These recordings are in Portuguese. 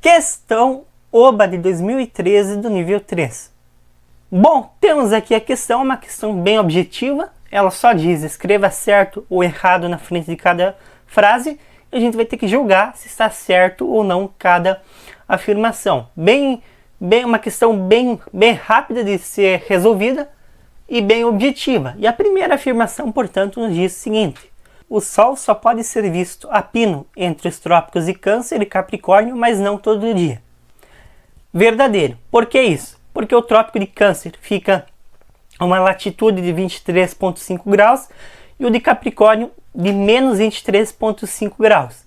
Questão OBA de 2013 do nível 3. Bom, temos aqui a questão, uma questão bem objetiva. Ela só diz, escreva certo ou errado na frente de cada frase. E a gente vai ter que julgar se está certo ou não cada afirmação. Uma questão bem rápida de ser resolvida e bem objetiva. E a primeira afirmação, portanto, nos diz o seguinte: o Sol só pode ser visto a pino entre os trópicos de Câncer e Capricórnio, mas não todo dia. Verdadeiro. Por que isso? Porque o trópico de Câncer fica a uma latitude de 23,5 graus e o de Capricórnio de menos 23,5 graus,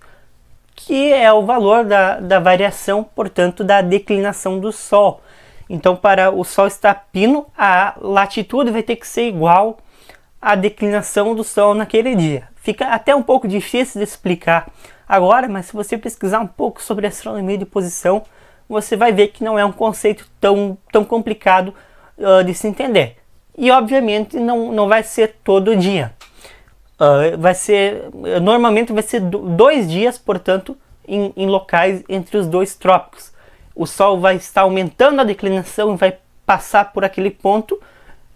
que é o valor da variação, portanto, da declinação do Sol. Então, para o Sol estar pino, a latitude vai ter que ser igual à declinação do Sol naquele dia. Fica até um pouco difícil de explicar agora, mas se você pesquisar um pouco sobre astronomia de posição, você vai ver que não é um conceito tão complicado de se entender. E, obviamente, não vai ser todo dia. Normalmente vai ser 2 dias, portanto, em locais entre os dois trópicos. O Sol vai estar aumentando a declinação e vai passar por aquele ponto,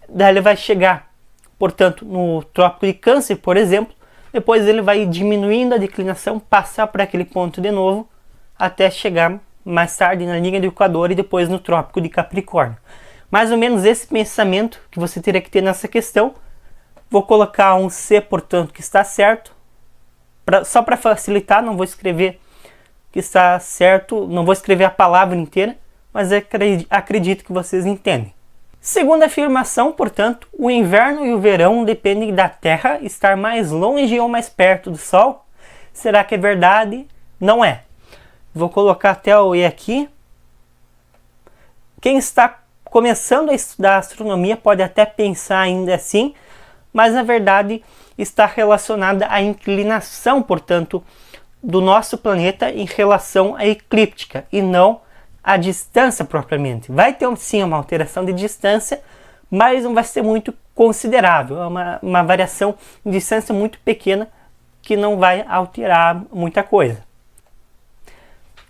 daí ele vai chegar, portanto, no trópico de Câncer, por exemplo, depois ele vai diminuindo a declinação, passar por aquele ponto de novo, até chegar mais tarde na linha do Equador e depois no trópico de Capricórnio. Mais ou menos esse pensamento que você teria que ter nessa questão. Vou colocar um C, portanto, que está certo. Só para facilitar, não vou escrever que está certo, não vou escrever a palavra inteira, mas acredito que vocês entendem. Segunda afirmação, portanto, o inverno e o verão dependem da Terra estar mais longe ou mais perto do Sol. Será que é verdade? Não é. Vou colocar até o E aqui. Quem está começando a estudar astronomia pode até pensar ainda assim, mas na verdade está relacionada à inclinação, portanto, do nosso planeta em relação à eclíptica e não à distância propriamente. Vai ter sim uma alteração de distância, mas não vai ser muito considerável. É uma variação de distância muito pequena que não vai alterar muita coisa.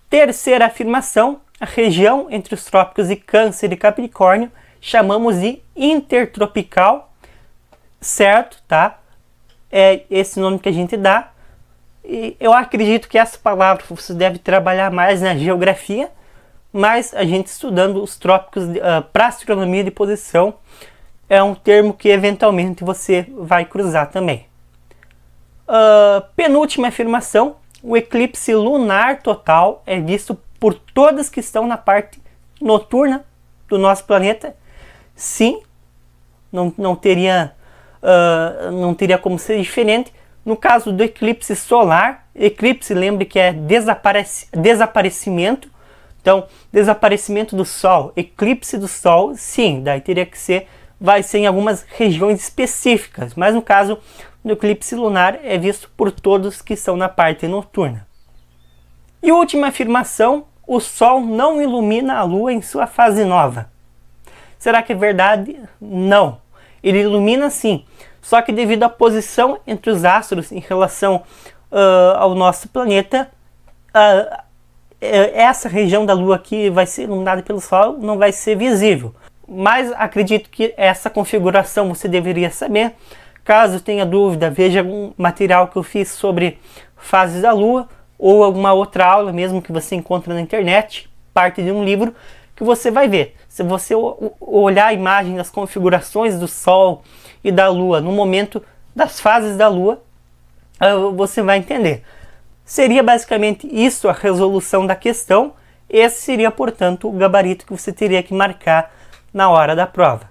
Terceira afirmação, a região entre os trópicos de Câncer e Capricórnio chamamos de intertropical, certo, tá? É esse nome que a gente dá. E eu acredito que essa palavra você deve trabalhar mais na geografia, mas a gente estudando os trópicos para astronomia de posição é um termo que eventualmente você vai cruzar também. Penúltima afirmação, o eclipse lunar total é visto por todas que estão na parte noturna do nosso planeta. Sim, não teria como ser diferente. No caso do eclipse solar, eclipse, lembre que é desaparecimento. Então, desaparecimento do Sol, eclipse do Sol, sim, daí teria que ser, vai ser em algumas regiões específicas, mas no caso do eclipse lunar é visto por todos que estão na parte noturna. E última afirmação, o Sol não ilumina a Lua em sua fase nova. Será que é verdade? Não. Ele ilumina sim, só que devido à posição entre os astros em relação ao nosso planeta, essa região da Lua que vai ser iluminada pelo Sol não vai ser visível. Mas acredito que essa configuração você deveria saber. Caso tenha dúvida, veja algum material que eu fiz sobre fases da Lua ou alguma outra aula mesmo que você encontra na internet, parte de um livro, que você vai ver. Se você olhar a imagem das configurações do Sol e da Lua no momento das fases da Lua, você vai entender. Seria basicamente isso a resolução da questão. Esse seria, portanto, o gabarito que você teria que marcar na hora da prova.